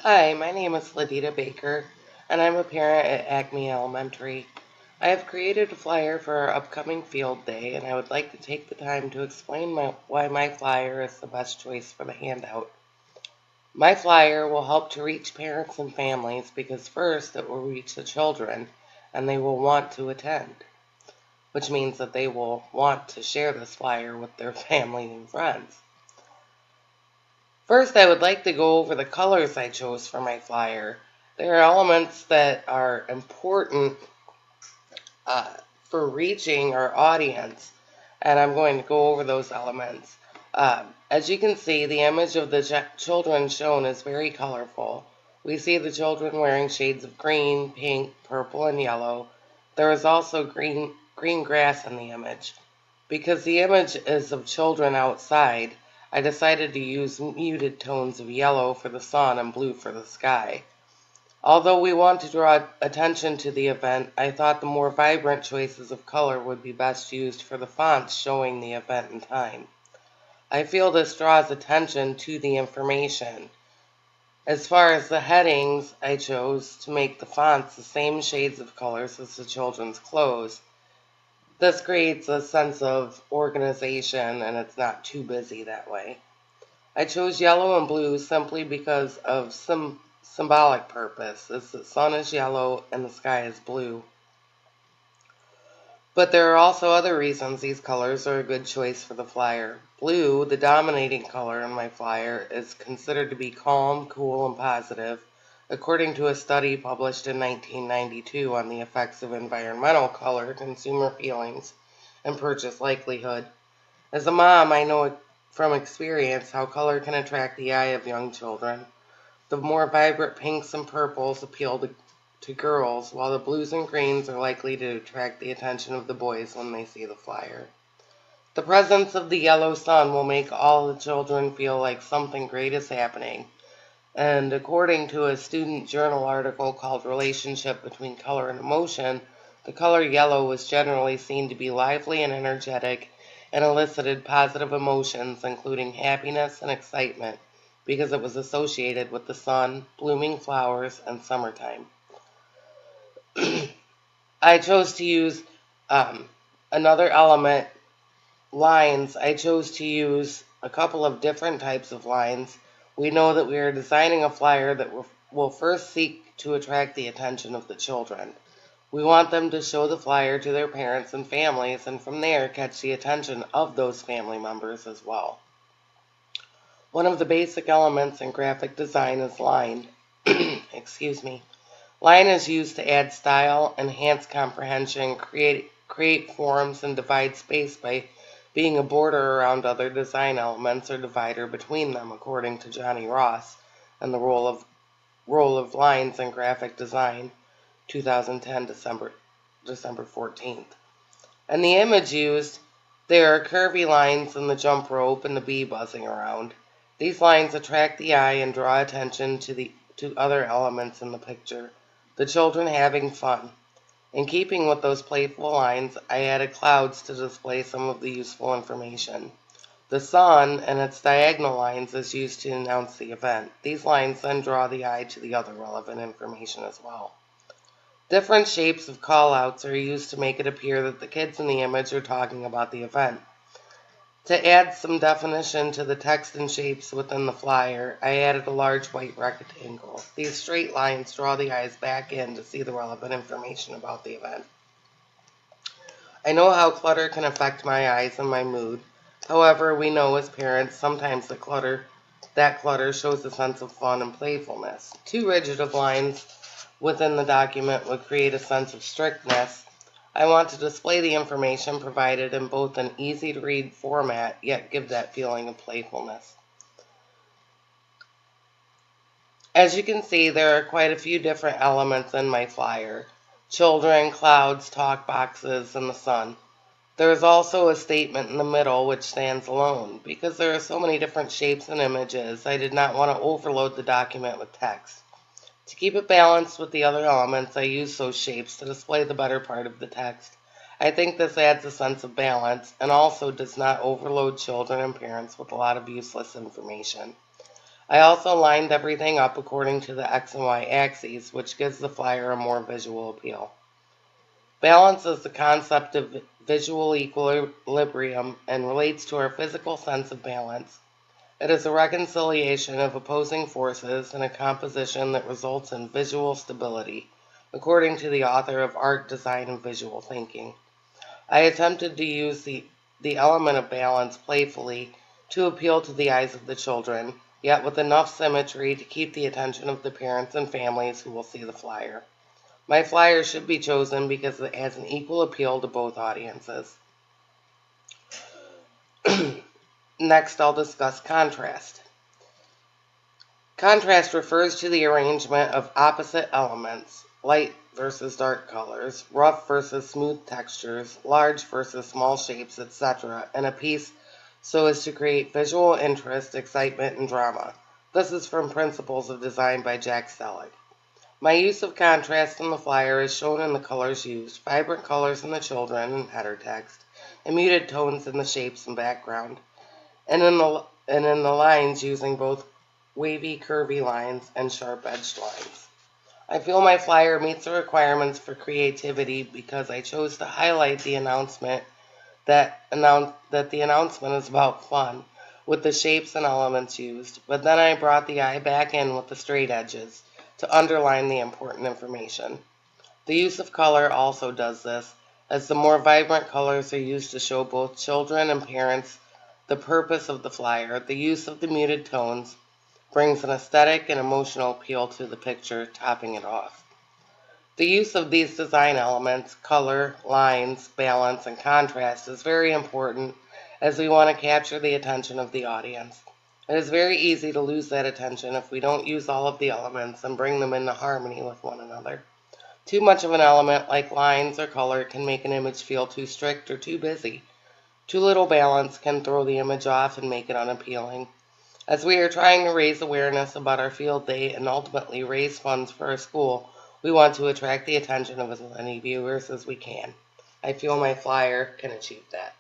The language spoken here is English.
Hi, my name is LBaker, and I'm a parent at Acme Elementary. I have created a flyer for our upcoming field day, and I would like to take the time to explain why my flyer is the best choice for the handout. My flyer will help to reach parents and families because first it will reach the children, and they will want to attend, which means that they will want to share this flyer with their family and friends. First, I would like to go over the colors I chose for my flyer. There are elements that are important uh, for reaching our audience, and I'm going to go over those elements. As you can see, the image of the children shown is very colorful. We see the children wearing shades of green, pink, purple, and yellow. There is also green grass in the image. Because the image is of children outside, I decided to use muted tones of yellow for the sun and blue for the sky. Although we want to draw attention to the event, I thought the more vibrant choices of color would be best used for the fonts showing the event and time. I feel this draws attention to the information. As far as the headings, I chose to make the fonts the same shades of colors as the children's clothes. This creates a sense of organization and it's not too busy that way. I chose yellow and blue simply because of symbolic purpose, as the sun is yellow and the sky is blue. But there are also other reasons these colors are a good choice for the flyer. Blue, the dominating color in my flyer, is considered to be calm, cool, and positive, according to a study published in 1992 on the effects of environmental color, consumer feelings, and purchase likelihood. As a mom, I know from experience how color can attract the eye of young children. The more vibrant pinks and purples appeal to girls, while the blues and greens are likely to attract the attention of the boys when they see the flyer. The presence of the yellow sun will make all the children feel like something great is happening. And according to a student journal article called Relationship Between Color and Emotion, the color yellow was generally seen to be lively and energetic and elicited positive emotions, including happiness and excitement, because it was associated with the sun, blooming flowers, and summertime. I chose to use another element, lines. I chose to use a couple of different types of lines. We know that we are designing a flyer that will first seek to attract the attention of the children. We want them to show the flyer to their parents and families, and from there catch the attention of those family members as well. One of the basic elements in graphic design is line. Excuse me. Line is used to add style, enhance comprehension, create forms, and divide space by being a border around other design elements or divider between them, according to Johnny Ross and the role of lines in graphic design, 2010, December 14th. And the image used, there are curvy lines in the jump rope and the bee buzzing around. These lines attract the eye and draw attention to other elements in the picture. The children having fun. In keeping with those playful lines, I added clouds to display some of the useful information. The sun and its diagonal lines is used to announce the event. These lines then draw the eye to the other relevant information as well. Different shapes of callouts are used to make it appear that the kids in the image are talking about the event. To add some definition to the text and shapes within the flyer, I added a large white rectangle. These straight lines draw the eyes back in to see the relevant information about the event. I know how clutter can affect my eyes and my mood. However, we know as parents sometimes that clutter shows a sense of fun and playfulness. Too rigid of lines within the document would create a sense of strictness. I want to display the information provided in both an easy-to-read format, yet give that feeling of playfulness. As you can see, there are quite a few different elements in my flyer. Children, clouds, talk boxes, and the sun. There is also a statement in the middle which stands alone. Because there are so many different shapes and images, I did not want to overload the document with text. To keep it balanced with the other elements, I use those shapes to display the better part of the text. I think this adds a sense of balance and also does not overload children and parents with a lot of useless information. I also lined everything up according to the X and Y axes, which gives the flyer a more visual appeal. Balance is the concept of visual equilibrium and relates to our physical sense of balance. It is a reconciliation of opposing forces in a composition that results in visual stability, according to the author of Art, Design, and Visual Thinking. I attempted to use the element of balance playfully to appeal to the eyes of the children, yet with enough symmetry to keep the attention of the parents and families who will see the flyer. My flyer should be chosen because it has an equal appeal to both audiences. Next, I'll discuss contrast. Contrast refers to the arrangement of opposite elements, light versus dark colors, rough versus smooth textures, large versus small shapes, etc., in a piece so as to create visual interest, excitement, and drama. This is from Principles of Design by Jack Selleck. My use of contrast in the flyer is shown in the colors used, vibrant colors in the children and header text, and muted tones in the shapes and background, and in the lines using both wavy, curvy lines and sharp-edged lines. I feel my flyer meets the requirements for creativity because I chose to highlight the announcement that the announcement is about fun with the shapes and elements used, but then I brought the eye back in with the straight edges to underline the important information. The use of color also does this, as the more vibrant colors are used to show both children and parents the purpose of the flyer. The use of the muted tones brings an aesthetic and emotional appeal to the picture, topping it off. The use of these design elements, color, lines, balance, and contrast, is very important as we want to capture the attention of the audience. It is very easy to lose that attention if we don't use all of the elements and bring them into harmony with one another. Too much of an element, like lines or color, can make an image feel too strict or too busy. Too little balance can throw the image off and make it unappealing. As we are trying to raise awareness about our field day and ultimately raise funds for our school, we want to attract the attention of as many viewers as we can. I feel my flyer can achieve that.